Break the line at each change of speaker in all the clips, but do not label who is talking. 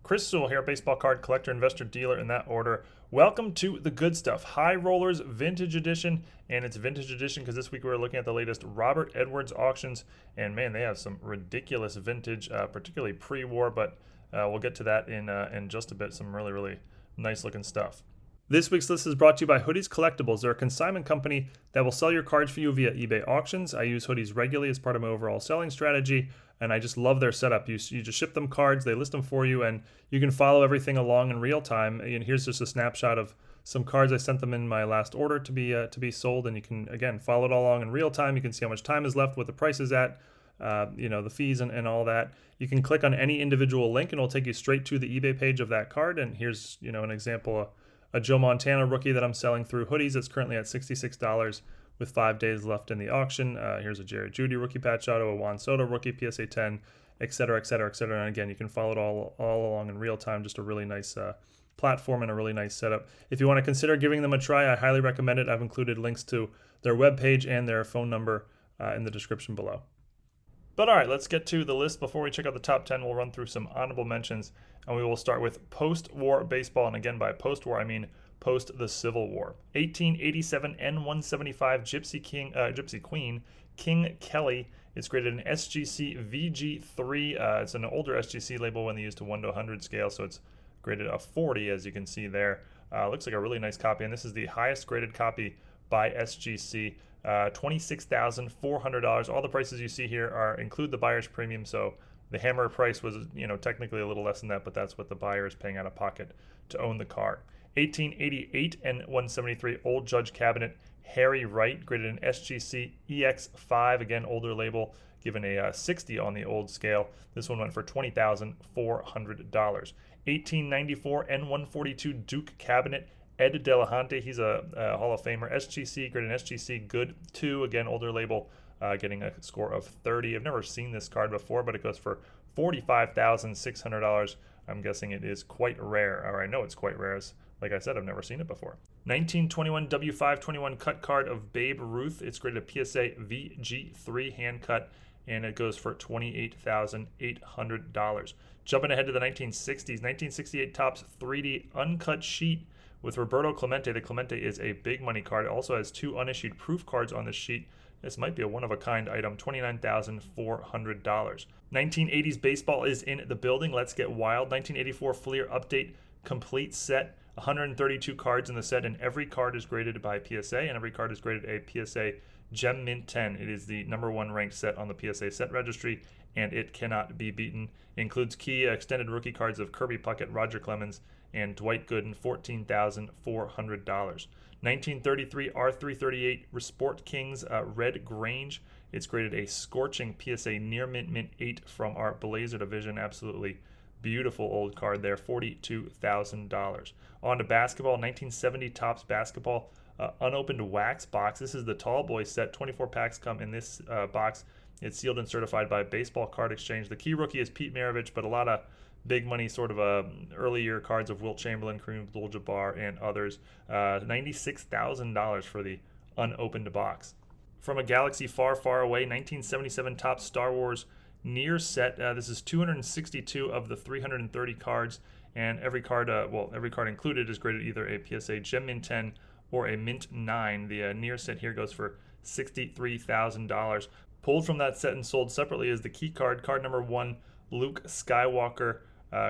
Chris Sewall here, baseball card collector, investor, dealer in that order. Welcome to the good stuff, High Rollers Vintage Edition, and it's Vintage Edition because this week we're looking at the latest Robert Edwards auctions, and man, they have some ridiculous vintage, particularly pre-war, but we'll get to that in just a bit. Some really nice looking stuff. This week's list is brought to you by Hoodies Collectibles. They're a consignment company that will sell your cards for you via eBay auctions. I use hoodies regularly as part of my overall selling strategy, and I just love their setup. You just ship them cards, they list them for you, and you can follow everything along in real time. And here's just a snapshot of some cards I sent them in my last order to be sold, and you can, again, follow it all along in real time. You can see how much time is left, what the price is at, the fees and all that. You can click on any individual link, and it'll take you straight to the eBay page of that card. And here's, an example, a Joe Montana rookie that I'm selling through Hoodies. It's currently at $66 with 5 days left in the auction. Here's a Jerry Jeudy rookie patch auto, a Juan Soto rookie, PSA 10, et cetera. And again, you can follow it all along in real time. Just a really nice platform and a really nice setup. If you want to consider giving them a try, I highly recommend it. I've included links to their webpage and their phone number in the description below. But all right, let's get to the list. Before we check out the top 10, we'll run through some honorable mentions, and we will start with post-war baseball. And again, by post-war, I mean post the Civil War. 1887 N175 Gypsy Queen King Kelly. It's graded an SGC VG3. It's an older SGC label when they used a 1 to 100 scale, so it's graded a 40, as you can see there. Looks like a really nice copy, and this is the highest graded copy by SGC. $26,400. All the prices you see here include the buyer's premium, so the hammer price was technically a little less than that, but that's what the buyer is paying out of pocket to own the card. 1888 and 173 Old Judge Cabinet Harry Wright, graded an SGC EX5, again older label, given a 60 on the old scale. This one went for $20,400. 1894 N142 Duke Cabinet Ed Delahunty, he's a Hall of Famer. SGC, graded an SGC Good 2, again, older label, getting a score of 30. I've never seen this card before, but it goes for $45,600. I'm guessing it is quite rare, or I know it's quite rare. Like I said, I've never seen it before. 1921 W521 cut card of Babe Ruth. It's graded a PSA VG3 hand cut, and it goes for $28,800. Jumping ahead to the 1960s, 1968 Topps 3D uncut sheet with Roberto Clemente. The Clemente is a big money card. It also has 2 unissued proof cards on this sheet. This might be a one-of-a-kind item, $29,400. 1980s baseball is in the building. Let's get wild. 1984 Fleer Update complete set. 132 cards in the set, and every card is graded by PSA, and every card is graded a PSA Gem Mint 10. It is the #1 ranked set on the PSA set registry, and it cannot be beaten. It includes key extended rookie cards of Kirby Puckett, Roger Clemens, and Dwight Gooden, $14,400. 1933 R338 Sport Kings Red Grange. It's graded a scorching PSA Near Mint 8 from our Blazer division. Absolutely beautiful old card there, $42,000. On to basketball, 1970 Topps Basketball unopened wax box. This is the Tall Boy set. 24 packs come in this box. It's sealed and certified by Baseball Card Exchange. The key rookie is Pete Maravich, but a lot of big money sort of early year cards of Wilt Chamberlain, Kareem Abdul-Jabbar, and others. $96,000 for the unopened box. From a galaxy far away, 1977 Topps Star Wars Near set. This is 262 of the 330 cards, and every card included is graded either a PSA Gem Mint 10 or a Mint 9. The Near set here goes for $63,000. Pulled from that set and sold separately is the key card, card number 1, Luke Skywalker,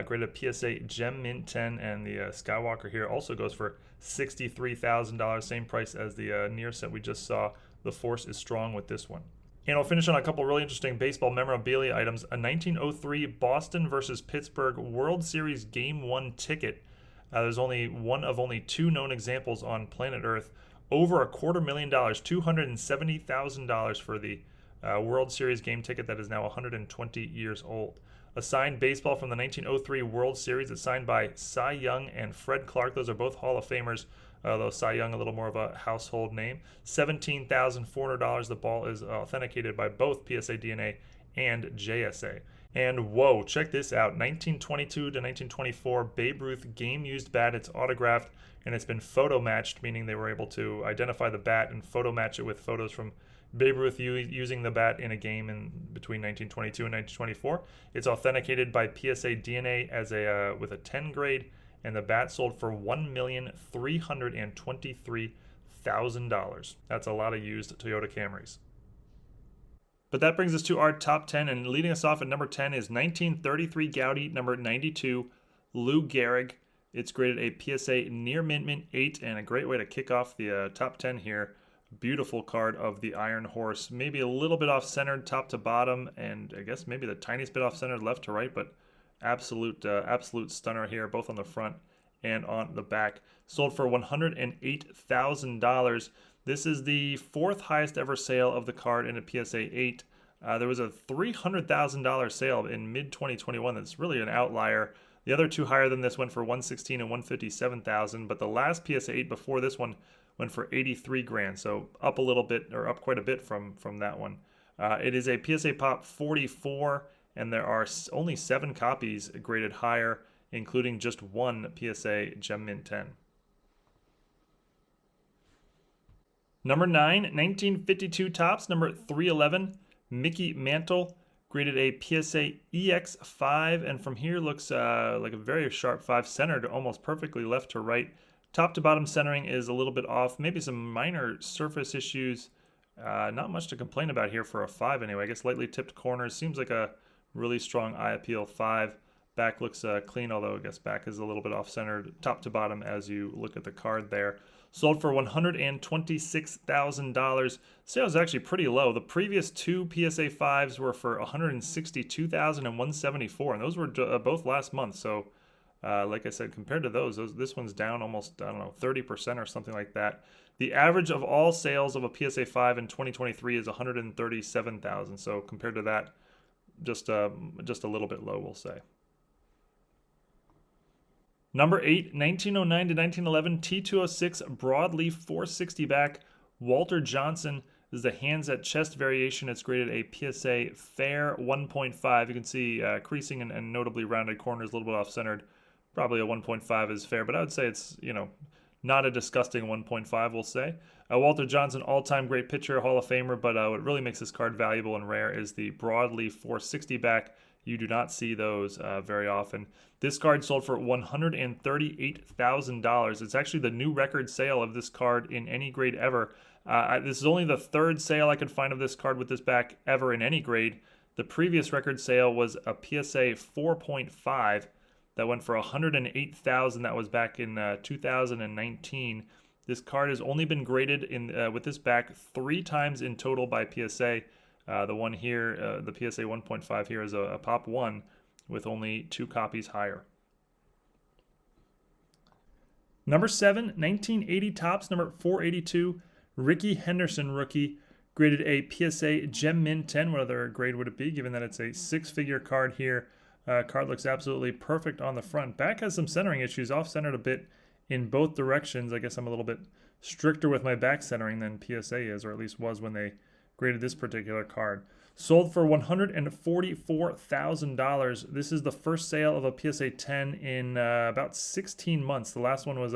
graded PSA Gem Mint 10, and the Skywalker here also goes for $63,000, same price as the Near set we just saw. The force is strong with this one. And I'll finish on a couple really interesting baseball memorabilia items. A 1903 Boston versus Pittsburgh World Series Game 1 ticket. There's only one of only 2 known examples on planet Earth. Over $250,000, $270,000 for the World Series game ticket that is now 120 years old. A signed baseball from the 1903 World Series. It's signed by Cy Young and Fred Clark. Those are both Hall of Famers, though Cy Young a little more of a household name. $17,400. The ball is authenticated by both PSA DNA and JSA. And whoa, check this out. 1922 to 1924 Babe Ruth game-used bat. It's autographed, and it's been photo matched, meaning they were able to identify the bat and photo match it with photos from Babe Ruth using the bat in a game in between 1922 and 1924. It's authenticated by PSA DNA as with a 10 grade, and the bat sold for $1,323,000. That's a lot of used Toyota Camrys. But that brings us to our top 10, and leading us off at number 10 is 1933 Goudey, number 92, Lou Gehrig. It's graded a PSA near mint 8, and a great way to kick off the top 10 here. Beautiful card of the Iron Horse. Maybe a little bit off-centered top to bottom, and I guess maybe the tiniest bit off-centered left to right, but absolute stunner here, both on the front and on the back. Sold for $108,000. This is the fourth highest ever sale of the card in a PSA 8. There was a $300,000 sale in mid-2021 that's really an outlier. The other two higher than this went for $116,000 and $157,000, but the last PSA 8 before this one went for $83,000, so up a little bit, or up quite a bit from that one. It is a PSA Pop 44, and there are only 7 copies graded higher, including just one PSA Gem Mint 10. Number 9, 1952 Topps, number 311, Mickey Mantle, graded a PSA EX5, and from here looks like a very sharp 5, centered almost perfectly left to right. Top to bottom centering is a little bit off. Maybe some minor surface issues. Not much to complain about here for a 5 anyway. I guess lightly tipped corners. Seems like a really strong eye appeal 5. Back looks clean, although I guess back is a little bit off-centered top to bottom as you look at the card there. Sold for $126,000. Sale is actually pretty low. The previous two PSA 5s were for $162,000 and $174,000, and those were both last month. So like I said, compared to those, this one's down almost, I don't know, 30% or something like that. The average of all sales of a PSA 5 in 2023 is $137,000. So compared to that, just a little bit low, we'll say. Number 8, 1909 to 1911 T206 Broadleaf 460 back, Walter Johnson. This is the hands at chest variation. It's graded a PSA fair 1.5. You can see creasing and notably rounded corners, a little bit off-centered. Probably a 1.5 is fair, but I would say it's, not a disgusting 1.5, we'll say. Walter Johnson, all-time great pitcher, Hall of Famer, but what really makes this card valuable and rare is the Broadleaf 460 back. You do not see those very often. This card sold for $138,000. It's actually the new record sale of this card in any grade ever. This is only the third sale I could find of this card with this back ever in any grade. The previous record sale was a PSA 4.5 that went for $108,000. That was back in 2019. This card has only been graded with this back 3 times in total by PSA. The one here, the PSA 1.5 here is a Pop 1 with only 2 copies higher. Number 7, 1980 Topps, number 482, Rickey Henderson rookie, graded a PSA Gem Mint 10. What other grade would it be, given that it's a 6-figure card here? Card looks absolutely perfect on the front. Back has some centering issues, off-centered a bit in both directions. I guess I'm a little bit stricter with my back centering than PSA is, or at least was when they graded this particular card. Sold for $144,000. This is the first sale of a PSA 10 in about 16 months. The last one was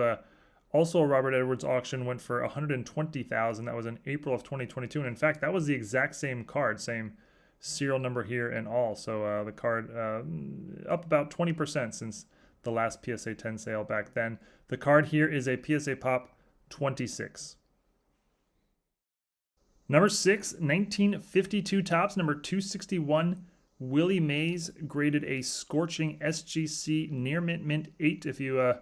also a Robert Edwards auction, went for $120,000. That was in April of 2022. And in fact, that was the exact same card, same serial number here and all. So the card up about 20% since the last PSA 10 sale back then. The card here is a PSA Pop 26. Number 6, 1952 Topps, number 261, Willie Mays, graded a scorching SGC near mint 8. If you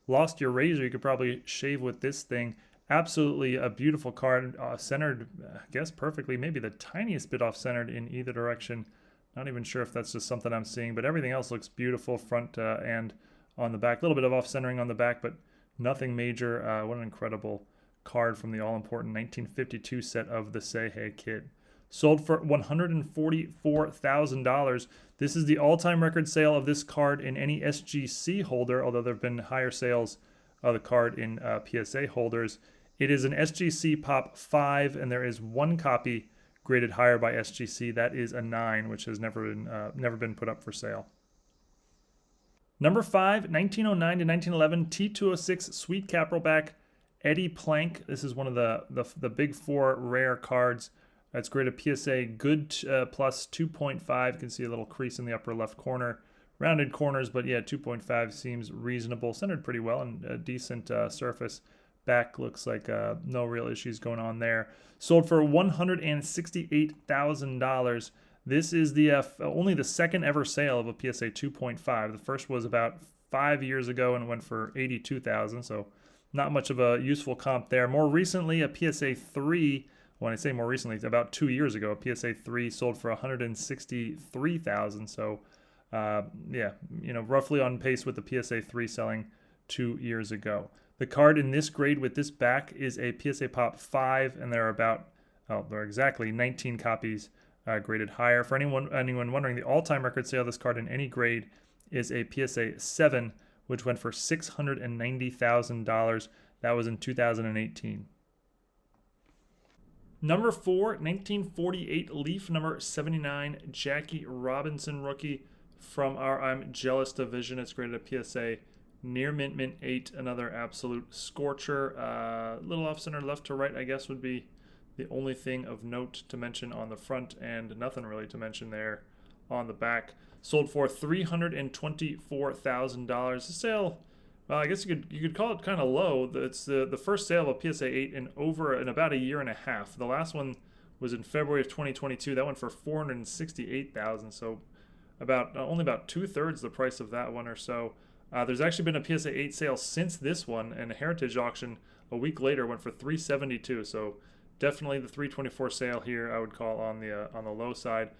lost your razor, you could probably shave with this thing. Absolutely a beautiful card, centered, I guess, perfectly. Maybe the tiniest bit off-centered in either direction. Not even sure if that's just something I'm seeing, but everything else looks beautiful, front and on the back. A little bit of off-centering on the back, but nothing major. What an incredible card from the all-important 1952 set of the Say Hey Kid. Sold for $144,000. This is the all-time record sale of this card in any SGC holder, although there have been higher sales of the card in PSA holders. It is an SGC Pop 5, and there is 1 copy graded higher by SGC. That is a 9, which has never been put up for sale. Number 5, 1909 to 1911 T206 Sweet Capralback, Eddie Plank. This is one of the big 4 rare cards. It's graded PSA good plus 2.5. You can see a little crease in the upper left corner. Rounded corners, but yeah, 2.5 seems reasonable. Centered pretty well and a decent surface. Back looks like no real issues going on there. Sold for $168,000. This is the only the second ever sale of a PSA 2.5. The first was about 5 years ago and went for $82,000. So not much of a useful comp there. More recently, a PSA 3. When I say more recently, about 2 years ago, a PSA 3 sold for $163,000. So yeah, roughly on pace with the PSA 3 selling 2 years ago. The card in this grade with this back is a PSA Pop 5, and there are exactly 19 copies graded higher. For anyone wondering, the all-time record sale of this card in any grade is a PSA 7, which went for $690,000. That was in 2018. Number 4, 1948 Leaf number 79, Jackie Robinson rookie from our I'm Jealous division. It's graded a PSA near mint 8, another absolute scorcher. Little off center left to right, I guess, would be the only thing of note to mention on the front, and nothing really to mention there on the back. Sold for $324,000. The sale, well, I guess you could call it kind of low. It's the first sale of a PSA 8 in about a year and a half. The last one was in February of 2022. That went for $468,000. So only about 2/3 the price of that one or so. There's actually been a PSA 8 sale since this one, and a Heritage auction a week later went for $372. So definitely the $324 sale here I would call on the low side.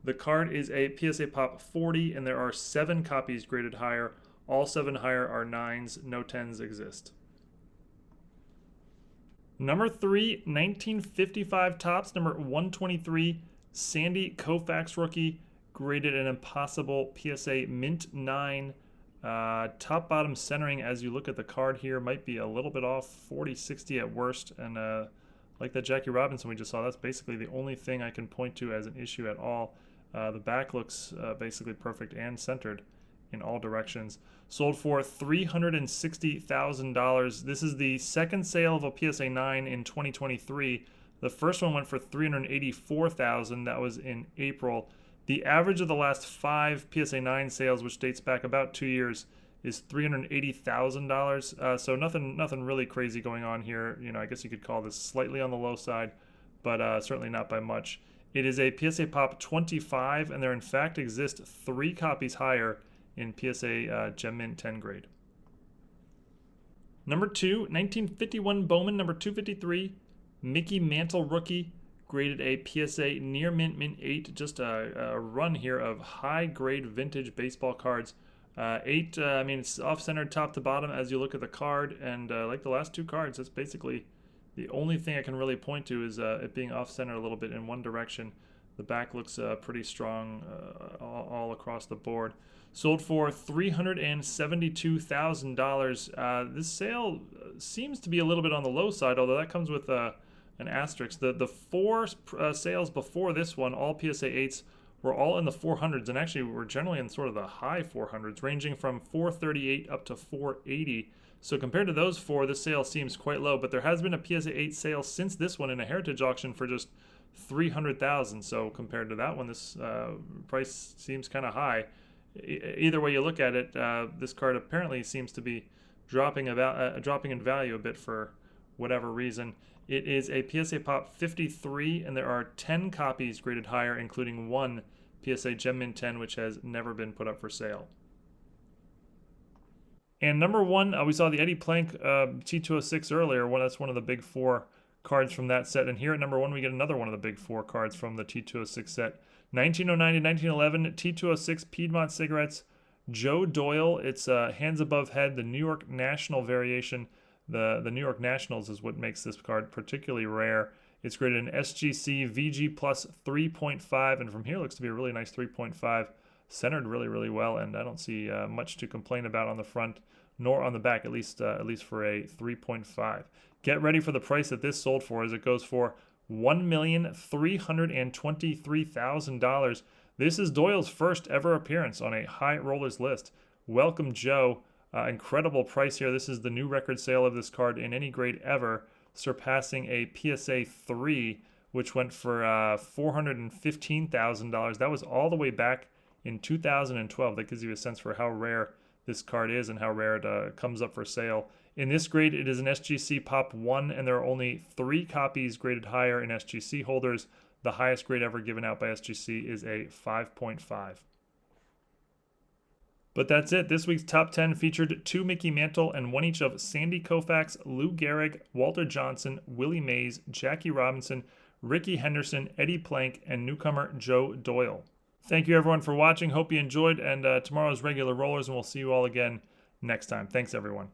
The card is a PSA Pop 40, and there are 7 copies graded higher. All 7 higher are 9s. No 10s exist. Number 3, 1955 Topps, number 123, Sandy Koufax rookie, graded an impossible PSA Mint 9. Top bottom centering as you look at the card here might be a little bit off, 40-60 at worst, and like that Jackie Robinson we just saw, that's basically the only thing I can point to as an issue at all. The back looks basically perfect and centered in all directions. Sold for $360,000. This is the second sale of a PSA 9 in 2023. The first one went for $384,000. That was in April. The average of the last 5 PSA 9 sales, which dates back about 2 years, is $380,000. So nothing really crazy going on here. I guess you could call this slightly on the low side, but certainly not by much. It is a PSA Pop 25, and there in fact exist 3 copies higher in PSA Gem Mint 10 grade. Number 2, 1951 Bowman, number 253, Mickey Mantle rookie, graded a PSA near mint 8. Just a run here of high grade vintage baseball cards. 8, I mean, it's off-centered top to bottom as you look at the card, and like the last 2 cards, that's basically the only thing I can really point to is it being off-center a little bit in one direction. The back looks pretty strong all across the board. Sold for $372,000. This sale seems to be a little bit on the low side, although that comes with an asterisk. The 4 sales before this one, all PSA 8s, were all in the 400s, and actually were generally in sort of the high 400s, ranging from 438 up to 480. So compared to those 4, this sale seems quite low, but there has been a PSA 8 sale since this one in a Heritage auction for just $300,000. So compared to that one, this price seems kind of high. Either way you look at it, this card apparently seems to be dropping in value a bit for whatever reason. It is a PSA Pop 53, and there are 10 copies graded higher, including 1 PSA Gem Mint 10, which has never been put up for sale. And number 1, we saw the Eddie Plank T206 earlier. That's one of the big 4 cards from that set. And here at number 1, we get another one of the big 4 cards from the T206 set. 1909 to 1911 T206 Piedmont Cigarettes, Joe Doyle. It's hands above head, the New York National variation. The New York Nationals is what makes this card particularly rare. It's graded an SGC VG plus 3.5, and from here looks to be a really nice 3.5. Centered really, really well, and I don't see much to complain about on the front nor on the back, at least for a 3.5. Get ready for the price that this sold for, as it goes for $1,323,000. This is Doyle's first ever appearance on a high rollers list. Welcome, Joe. Incredible price here. This is the new record sale of this card in any grade ever, surpassing a PSA 3, which went for $415,000. That was all the way back in 2012. That gives you a sense for how rare this card is and how rare it comes up for sale. In this grade, it is an SGC Pop 1, and there are only 3 copies graded higher in SGC holders. The highest grade ever given out by SGC is a 5.5. But that's it. This week's top 10 featured 2 Mickey Mantle and 1 each of Sandy Koufax, Lou Gehrig, Walter Johnson, Willie Mays, Jackie Robinson, Rickey Henderson, Eddie Plank, and newcomer Joe Doyle. Thank you everyone for watching. Hope you enjoyed, and tomorrow's regular rollers, and we'll see you all again next time. Thanks everyone.